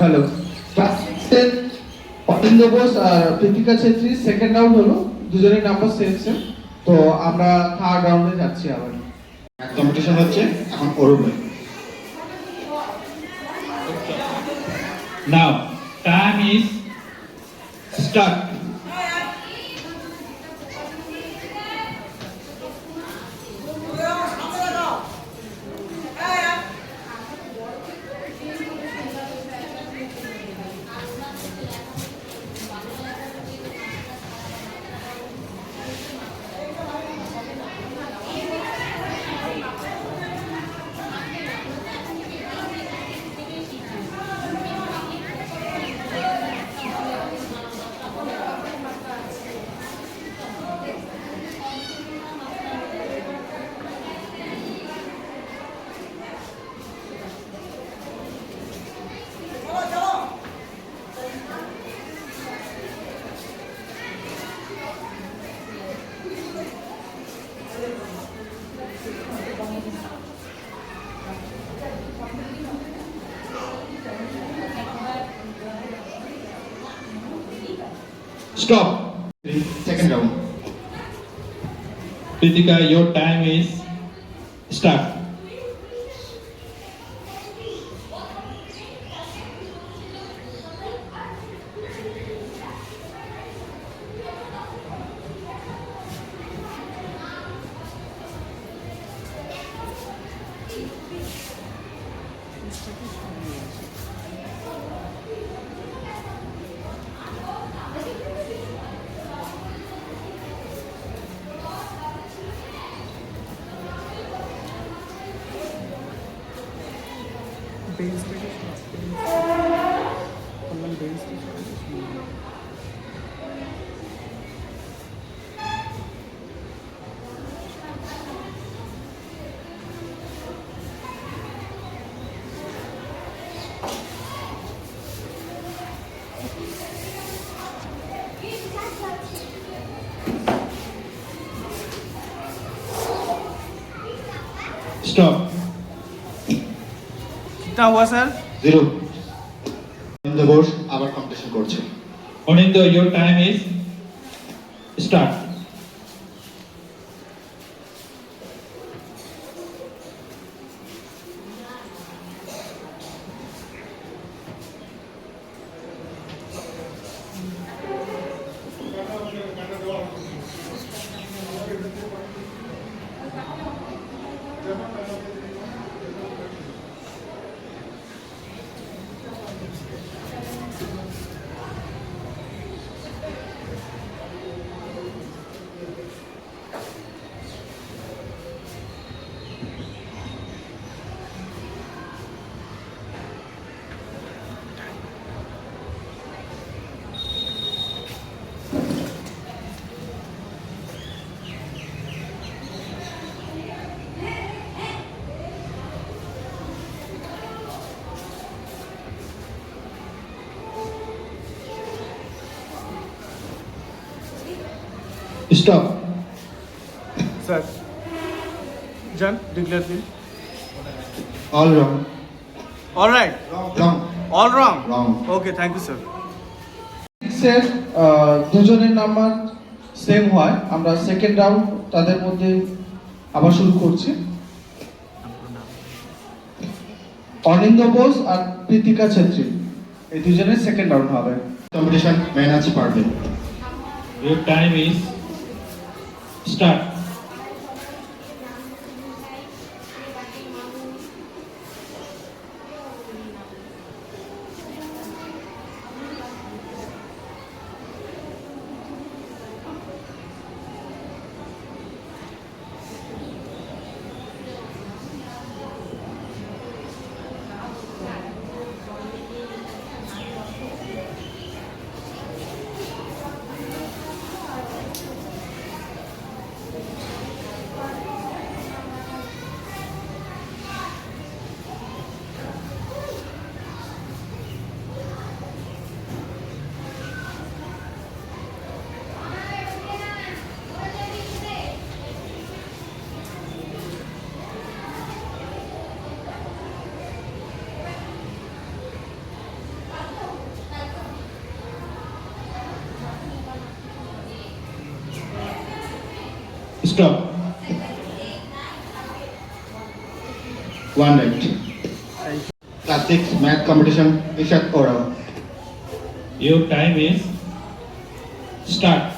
Hello, class সিক্সের অনিন্দ বোস আর Pritika Chhetri second round হলো, দুজনের নাম্বার সেম সেম। তো আমরা থার্ড রাউন্ডে যাচ্ছি আবার। কম্পিটিশন হচ্ছে এখন অরুণে। Now, time is start. Stop. Second round. Pritika, your time is start. Stop. कितना हुआ सर? 0। অনিন্দ বোস আবার কম্পিটিশন করছে। Onindo, your time is start. Stop. Sir जन declare please all wrong. All right wrong. All wrong Wrong. Okay thank you sir সিক্সের দুজনের number same হয়, আমরা second round তাদের মধ্যে আবার শুরু করছি। অনিন্দ বোস আর প্রীতিকা ছেত্রী এই দুজনের সেকেন্ড রাউন্ড হবে। কম্পিটিশন ম্যানেজ পারবে। Your time is start. Stop. One right. Class 6 math competition, Ishak Orav. Your time is start.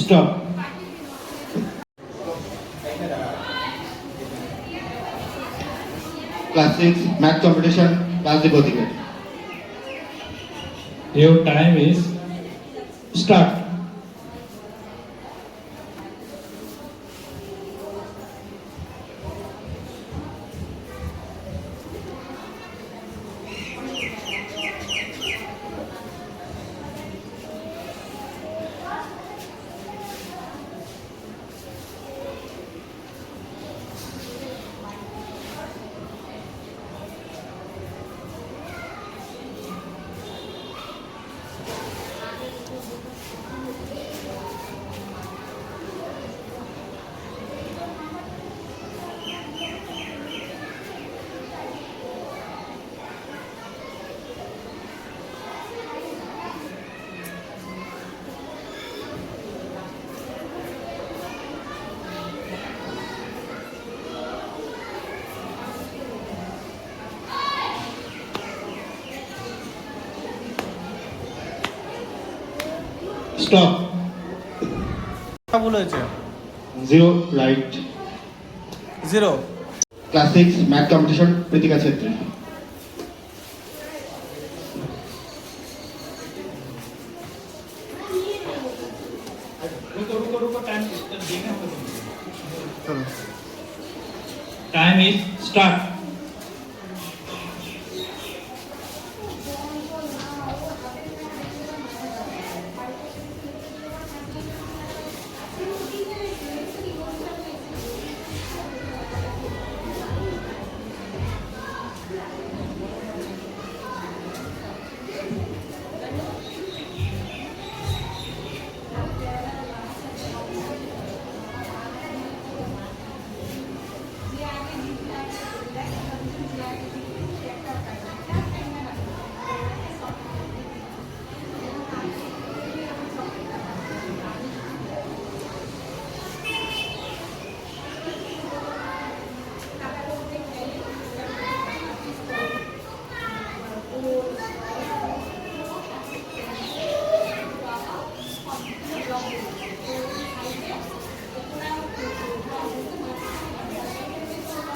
Stop. Class 6 math competition, Rajdeep Odhikar. Your time is start. Stop. ভুল হয়েছে। Zero right. 0 Class 6 math competition, Pritika Chhetri. চলো Time is start.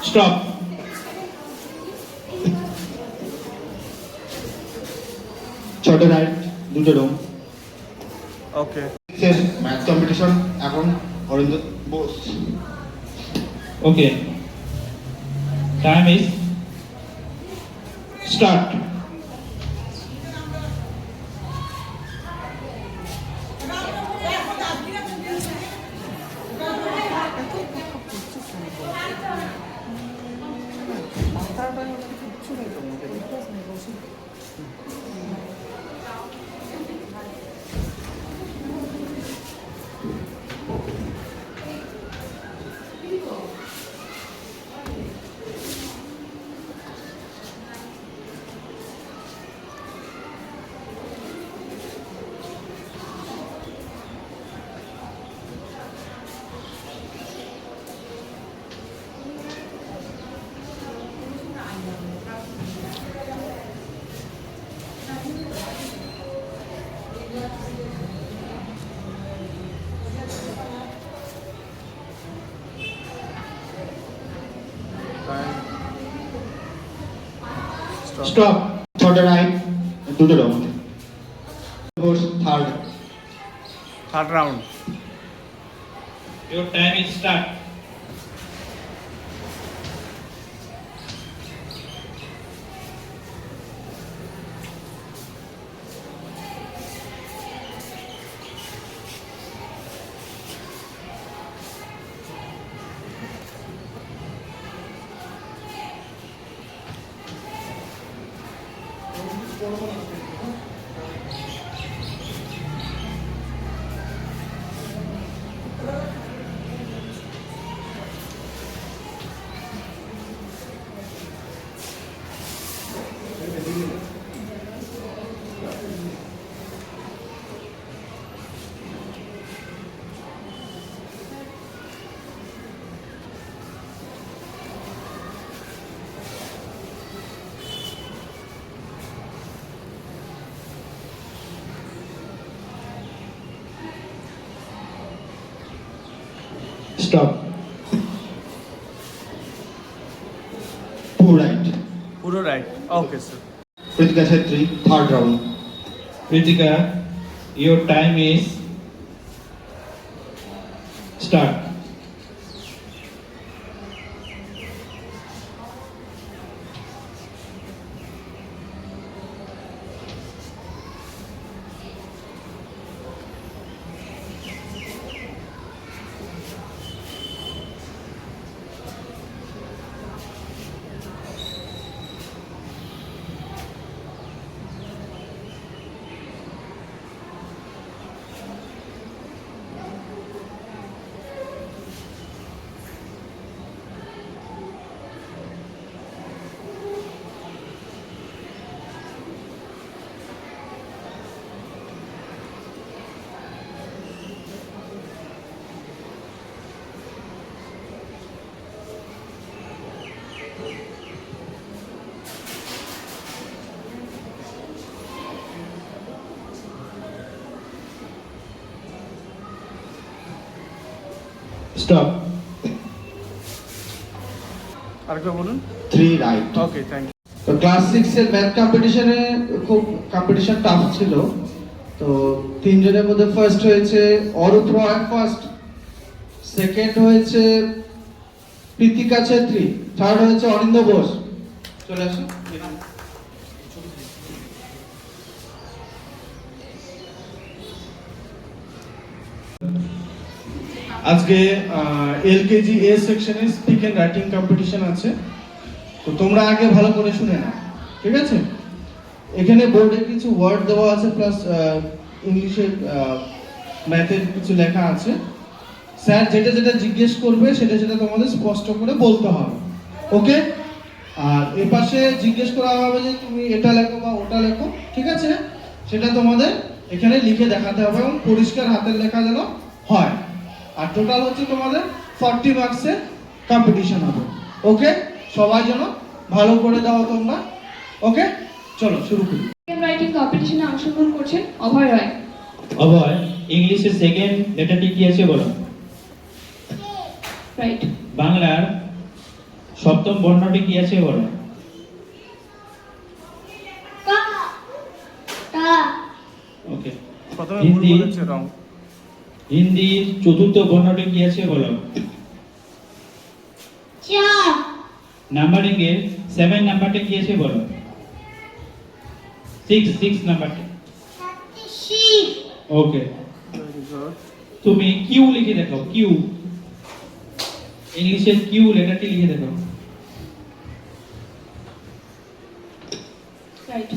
Stop. ছোট right, দুটো room. Okay math competition এখন Arinda Bose. Okay. Time is start. Stop. ছটা right, দুটো wrong. Bose third. Third round. Your time is start. Stop. Two right. পুরো right. Okay sir. Kritika Chhetri third round. Kritika, your time is start. Stop. আরেকবার বলুন। Three right. Okay, thank you. তো class 6 এর math কম্পিটিশনে খুব competition tough ছিল। তো তিনজনের মধ্যে ফার্স্ট হয়েছে অরূপ রয়, ফার্স্ট সেকেন্ড হয়েছে কৃতিকা ছেত্রী, থার্ড হয়েছে অনিন্দ বোস। চলে আসো। আজকে এলকেজি এ সেকশনে স্পিক এন্ড রাইটিং কম্পিটিশন আছে। তো তোমরা আগে ভালো করে শুনে নাও, ঠিক আছে? এখানে বোর্ডে কিছু ওয়ার্ড দেওয়া আছে, প্লাস ইংলিশে ম্যাথের কিছু লেখা আছে। স্যার যেটা যেটা জিজ্ঞেস করবে সেটা সেটা তোমাদের স্পষ্ট করে বলতে হবে, ওকে? আর এ পাশে জিজ্ঞেস করা হবে যে তুমি এটা লেখো বা ওটা লেখো, ঠিক আছে? সেটা তোমাদের এখানে লিখে দেখাতে হবে এবং পরিষ্কার হাতের লেখা যেন হয়। আর টোটাল হচ্ছে তোমাদের 40 মার্কসের কম্পিটিশন হবে, ওকে? সবাই যেন ভালো করে দাও তোমরা, ওকে? চলো শুরু করি। রাইটিং কম্পিটিশনে অংশগ্রহণ করছেন অভয় রায়। অভয়, ইংলিশের সেকেন্ড লেটারটি কি আছে বলো? রাইট। বাংলার সপ্তম বর্ণটি কি আছে বলো? ওকে। প্রথমে ভুল হিন্দি। বলেছে, রং। হিন্দির চতুর্থ বর্ণটি কি আছে বলো? নাম্বারিং এর 7 নাম্বারটা কি আছে বলো? 6 নাম্বারটা। ওকে। Very good. তুমি কিউ লিখে দেখো, কিউ। ইংলিশের কিউ লেটারটি লিখে দেখো। রাইট।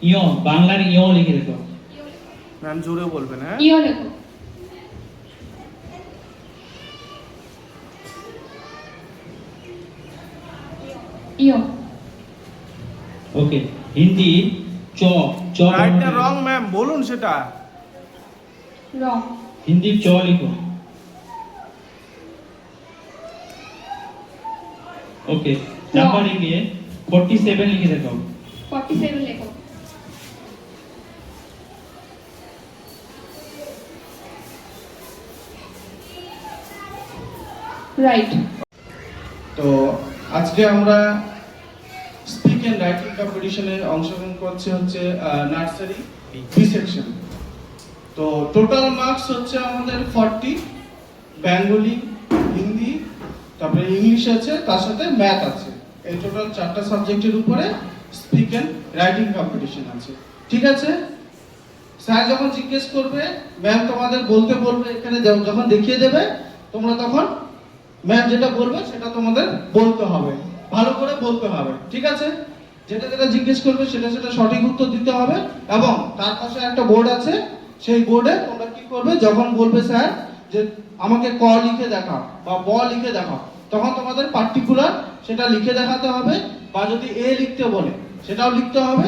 ইয়, বাংলার ইয় লিখে দেখো। ম্যাম জোরে বলবেন, হ্যাঁ? ইও লেখো। ইও। ওকে। হিন্দি চ, চ রাইট না বর্ণটি- রং ম্যাম বলুন সেটা। রং। হিন্দির চ লিখো। ওকে। নাম্বারিং এ 47 লিখে দেখো। 47 লেখো। রাইট। তো আজকে আমরা স্পিক স্পিক অ্যান্ড রাইটিং কম্পিটিশনে অংশগ্রহণ করছে হচ্ছে নার্সারি বি সেকশন। তো টোটাল মার্কস হচ্ছে আমাদের 40, বেঙ্গলি, হিন্দি, তারপরে ইংলিশ আছে, তার সাথে ম্যাথ আছে। এই টোটাল 4টা সাবজেক্টের উপরে স্পিক অ্যান্ড রাইটিং কম্পিটিশন আছে। ঠিক আছে, স্যার যখন জিজ্ঞেস করবে, ম্যাম তোমাদের বলতে বলবে, এখানে যখন দেখিয়ে দেবে তোমরা তখন ম্যাম যেটা বলবে সেটা তোমাদের বলতে হবে, ভালো করে বলতে হবে। ঠিক আছে, যেটা যেটা জিজ্ঞেস করবে সেটা সেটা সঠিক উত্তর দিতে হবে। এবং তার পাশে একটা বোর্ড আছে, সেই বোর্ডে তোমরা কি করবে, যখন বলবে স্যার যে আমাকে ক লিখে দেখাও বা ব লিখে দেখাও, তখন তোমাদের পার্টিকুলার সেটা লিখে দেখাতে হবে। বা যদি এ লিখতে বলে সেটাও লিখতে হবে।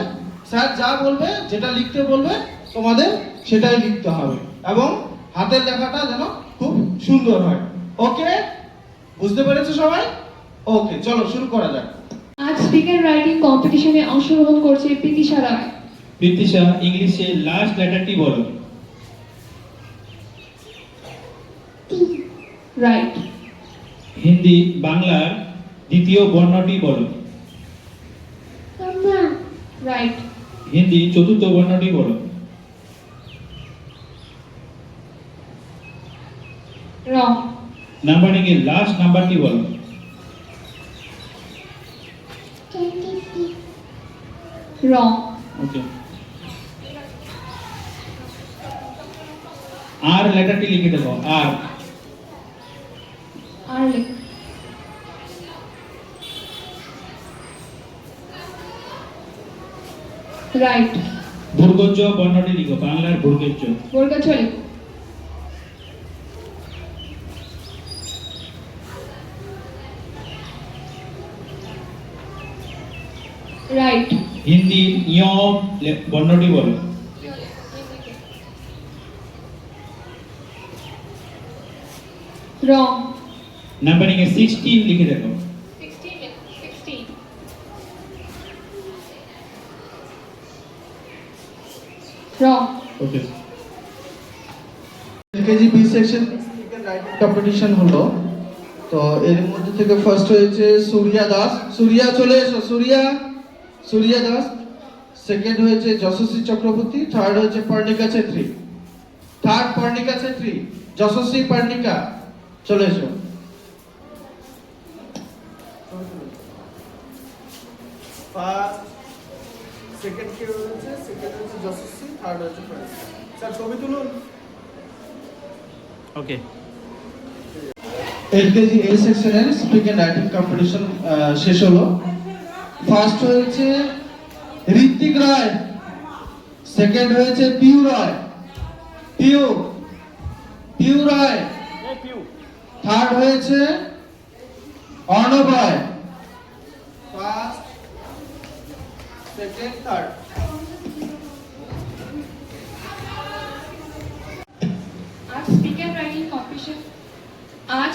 স্যার যা বলবে, যেটা লিখতে বলবে তোমাদের সেটাই লিখতে হবে, এবং হাতের লেখাটা যেন খুব সুন্দর হয়। ওকে, বুঝতে পেরেছো সবাই? ওকে, চলো শুরু করা যাক। আজ স্পিক অ্যান্ড রাইটিং কম্পিটিশনে অংশগ্রহণ করছে প্রীতিশা রায়। প্রীতিশা, ইংলিশে লাস্ট লেটারটি বলো। রাইট। হিন্দি বাংলার দ্বিতীয় বর্ণটি বলো। রাইট। হিন্দি চতুর্থ বর্ণটি বলো। রং। নাম্বারিং এর লাস্ট নাম্বারটি বলো। রং। ওকে। আর লেটারটি লিখে দেবো। আর আর লেখ। রাইট। ভূর্গজ বর্ণটি লিখো, বাংলার ভূর্গজ। বর্গজ লেখ। রাইট। হিন্দি ইয় বর্ণটি বলো। রং। নাম্বারিং এর 16 লিখে দেখো। 16 লেখ। 16। Wrong. Okay. LKG B section speak and writing competition হলো। তো এর মধ্যে থেকে ফার্স্ট হয়েছে সূর্যা দাস। সূর্যা চলে এসো, সূর্যা দাস। সেকেন্ড হয়েছে যশস্বী চক্রবর্তী। থার্ড হয়েছে পর্ণিকা ছেত্রী। যশস্বী পর্ণিকা, চলে এসো। ফার্স্ট, সেকেন্ড কে হয়েছে? সেকেন্ড হয়েছে যশস্বী, থার্ড হয়েছে পর্ণিকা। স্যার ছবি তুলুন। ওকে। এলকেজি এ সেকশনের স্পিক অ্যান্ড রাইটিং কম্পিটিশন শেষ হলো। ফার্স্ট হয়েছে ঋত্বিক রায়, সেকেন্ড হয়েছে পিউ রায়, থার্ড হয়েছে Arnab Roy. First, second, third. আজ স্পিক অ্যান্ড রাইটিং কম্পিটিশন আজ